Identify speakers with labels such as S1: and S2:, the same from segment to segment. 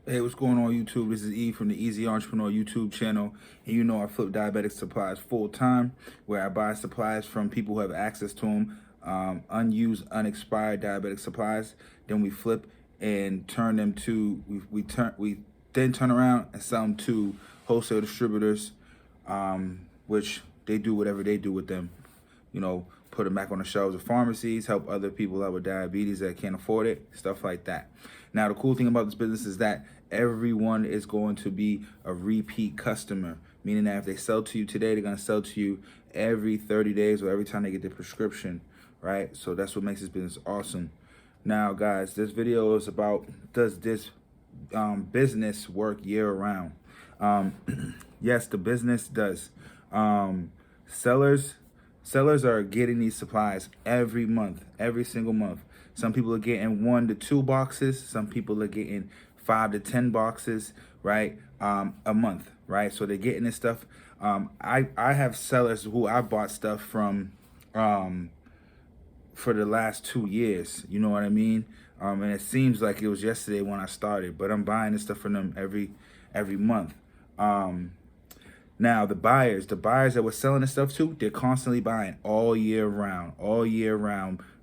S1: Hey, what's going on YouTube? This is E from the Easy Entrepreneur YouTube channel. And you know I flip diabetic supplies full time, where I buy supplies from people who have access to them, unused, unexpired diabetic supplies. Then we flip and turn them to, we then turn around and sell them to wholesale distributors, which they do whatever they do with them. You know, put them back on the shelves of pharmacies, help other people out with diabetes that can't afford it, stuff like that. Now, the cool thing about this business is that everyone is going to be a repeat customer, meaning that if they sell to you today, they're going to sell to you every 30 days or every time they get their prescription, right? So that's what makes this business awesome. Now, guys, this video is about, does this business work year round? Yes, the business does. Sellers are getting these supplies every month, every single month. Some people are getting 1 to 2 boxes. Some people are getting 5 to 10 boxes, right? A month, right? So they're getting this stuff. I have sellers who I bought stuff from for the last 2 years. You know what I mean? And it seems like it was yesterday when I started, but I'm buying this stuff from them every month. Now, the buyers that we're selling this stuff to, they're constantly buying all year round,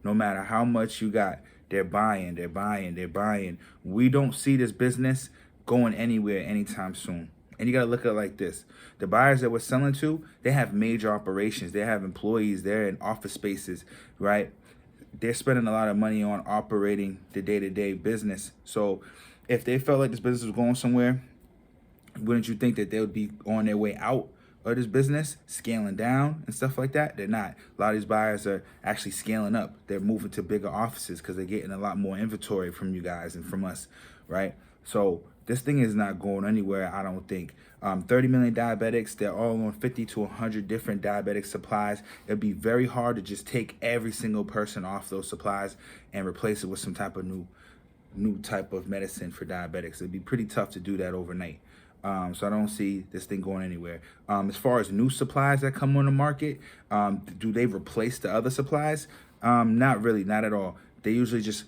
S1: no matter how much you got. They're buying. We don't see this business going anywhere anytime soon. And you got to look at it like this. The buyers that we're selling to, they have major operations. They have employees. They're in office spaces, right? They're spending a lot of money on operating the day-to-day business. So if they felt like this business was going somewhere, wouldn't you think that they would be on their way out of this business, scaling down and stuff like that? They're not. A lot of these buyers are actually scaling up. They're moving to bigger offices because they're getting a lot more inventory from you guys and from us, right? So this thing is not going anywhere, I don't think. 30 million diabetics, they're all on 50 to 100 different diabetic supplies. It'd be very hard to just take every single person off those supplies and replace it with some type of new type of medicine for diabetics. It'd be pretty tough to do that overnight. So I don't see this thing going anywhere. As far as new supplies that come on the market, do they replace the other supplies? Not really, not at all. They usually just,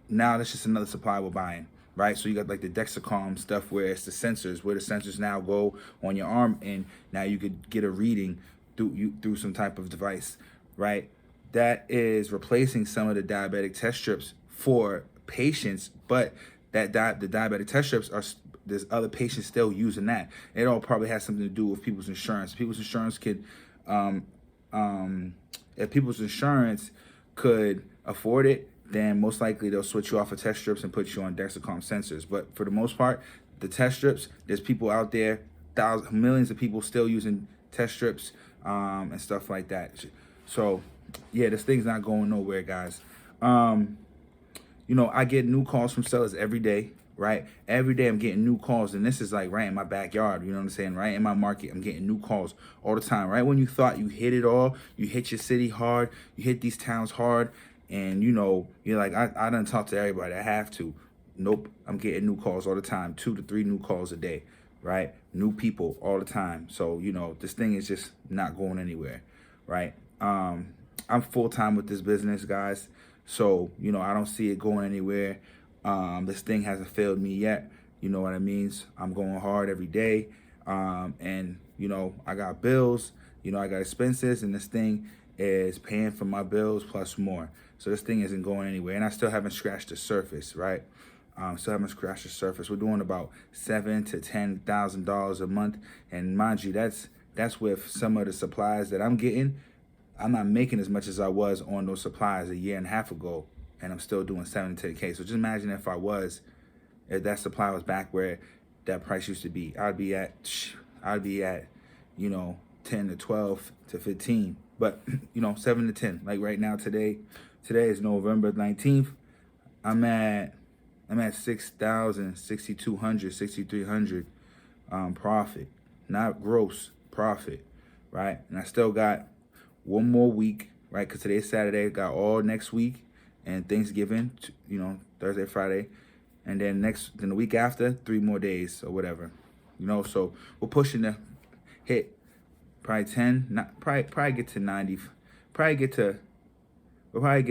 S1: now that's just another supply we're buying, right? So you got like the Dexcom stuff where it's the sensors, where the sensors now go on your arm, and now you could get a reading through some type of device, right? That is replacing some of the diabetic test strips for patients, but the diabetic test strips are, there's other patients still using that. It all probably has something to do with people's insurance. People's insurance could, if people's insurance could afford it, then most likely they'll switch you off of test strips and put you on Dexcom sensors. But for the most part, the test strips, there's people out there, millions of people still using test strips and stuff like that. So yeah, this thing's not going nowhere, guys. You know, I get new calls from sellers every day, right? Every day I'm getting new calls, and this is like right in my backyard, you know what I'm saying? Right in my market, I'm getting new calls all the time. Right when you thought you hit it all, you hit your city hard, you hit these towns hard, and you know, you're like, I done talk to everybody, I have to. Nope, I'm getting new calls all the time, 2 to 3 new calls a day, right? New people all the time. So, you know, this thing is just not going anywhere, right? I'm full-time with this business, guys. So, you know, I don't see it going anywhere. This thing hasn't failed me yet. You know what I mean? I'm going hard every day. And, you know, I got bills, you know, I got expenses, and this thing is paying for my bills plus more. So this thing isn't going anywhere. And I still haven't scratched the surface, right? Still haven't scratched the surface. We're doing about $7,000 to $10,000 a month. And mind you, that's with some of the supplies that I'm getting. I'm not making as much as I was on those supplies a year and a half ago, and I'm still doing 7 to 10K. So just imagine if that supply was back where that price used to be. I'd be at, you know, 10 to 12 to 15, but you know, 7 to 10. Like right now, today is November 19th. I'm at 6,000, 6,200, 6,300 profit, not gross profit, right? And I still got 1 more week, right? Because today's Saturday, got all next week and Thanksgiving, you know, Thursday, Friday, and then the week after, 3 more days or whatever, you know. So we're pushing to hit probably 10, probably get to 90, we'll probably get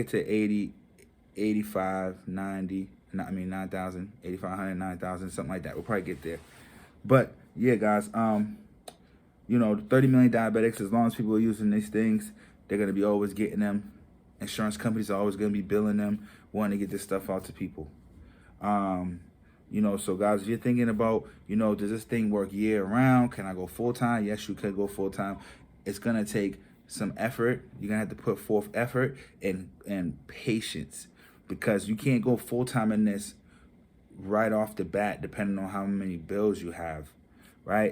S1: to 80, 85, 90, 9,000, 8,500, 9,000, something like that. We'll probably get there. But yeah, guys, you know, 30 million diabetics, as long as people are using these things, they're going to be always getting them. Insurance companies are always going to be billing them, wanting to get this stuff out to people. You know, so guys, if you're thinking about, you know, does this thing work year round? Can I go full time? Yes, you could go full time. It's going to take some effort. You're going to have to put forth effort and patience, because you can't go full time in this right off the bat, depending on how many bills you have, right?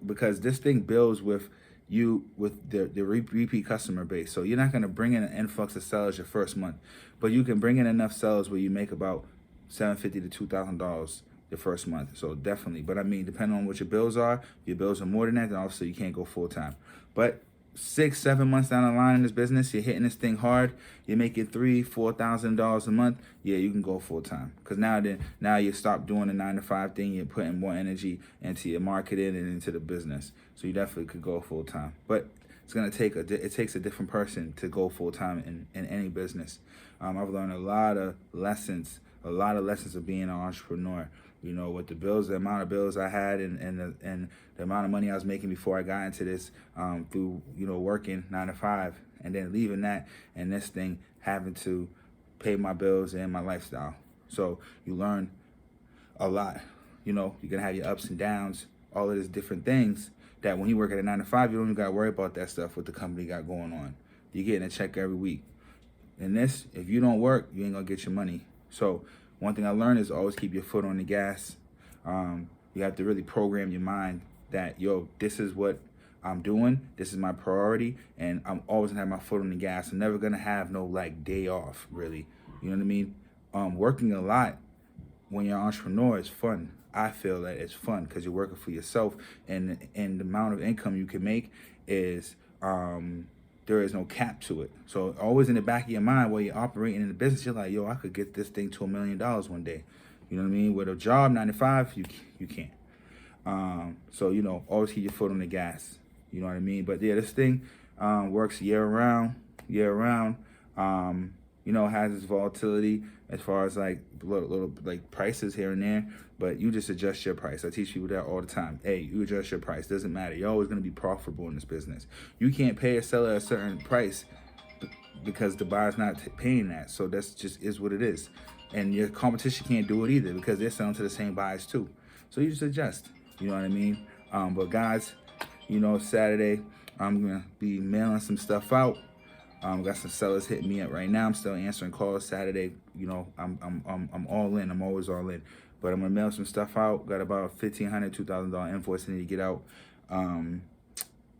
S1: Because this thing builds with the repeat customer base. So you're not going to bring in an influx of sellers your first month, but you can bring in enough sellers where you make about $750 to $2,000 the first month. So definitely, but I mean, depending on what your bills are, if your bills are more than that, then obviously you can't go full time. But 6-7 months down the line in this business, you're hitting this thing hard, you're making $3,000-$4,000 a month, yeah, you can go full time. Because now you stop doing the 9-to-5 thing, you're putting more energy into your marketing and into the business. So you definitely could go full time. But it's gonna take it takes a different person to go full time in any business. I've learned a lot of lessons of being an entrepreneur. You know, with the bills, the amount of bills I had, and the amount of money I was making before I got into this, through, you know, working 9-to-5 and then leaving that and this thing, having to pay my bills and my lifestyle. So you learn a lot. You know, you're gonna have your ups and downs, all of these different things that when you work at a 9-to-5, you don't even gotta worry about that stuff what the company got going on. You're getting a check every week. And this, if you don't work, you ain't gonna get your money. So one thing I learned is always keep your foot on the gas. You have to really program your mind that, yo, this is what I'm doing. This is my priority. And I'm always gonna have my foot on the gas. I'm never gonna have no like day off, really. You know what I mean? Working a lot when you're an entrepreneur is fun. I feel that it's fun because you're working for yourself, and the amount of income you can make is, there is no cap to it. So always in the back of your mind while you're operating in the business, you're like, yo, I could get this thing to $1 million one day. You know what I mean? With a job, 9-to-5, you can't. So, you know, always keep your foot on the gas. You know what I mean? But yeah, this thing works year round. You know, has its volatility as far as like little like prices here and there, but you just adjust your price. I teach people that all the time. Hey, you adjust your price. Doesn't matter. You're always going to be profitable in this business. You can't pay a seller a certain price because the buyer's not paying that. So that's just is what it is. And your competition can't do it either because they're selling to the same buyers too. So you just adjust. You know what I mean? But guys, you know, Saturday, I'm going to be mailing some stuff out. Got some sellers hitting me up right now. I'm still answering calls Saturday. You know, I'm all in. I'm always all in. But I'm gonna mail some stuff out. Got about $1,500, $2,000 invoice I need to get out.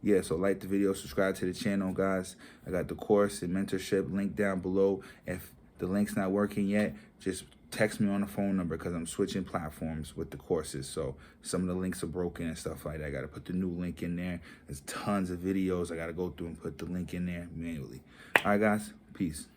S1: Yeah, so like the video, subscribe to the channel, guys. I got the course and mentorship link down below. If the link's not working yet, just text me on the phone number because I'm switching platforms with the courses. So some of the links are broken and stuff like that. I got to put the new link in there. There's tons of videos I got to go through and put the link in there manually. All right, guys. Peace.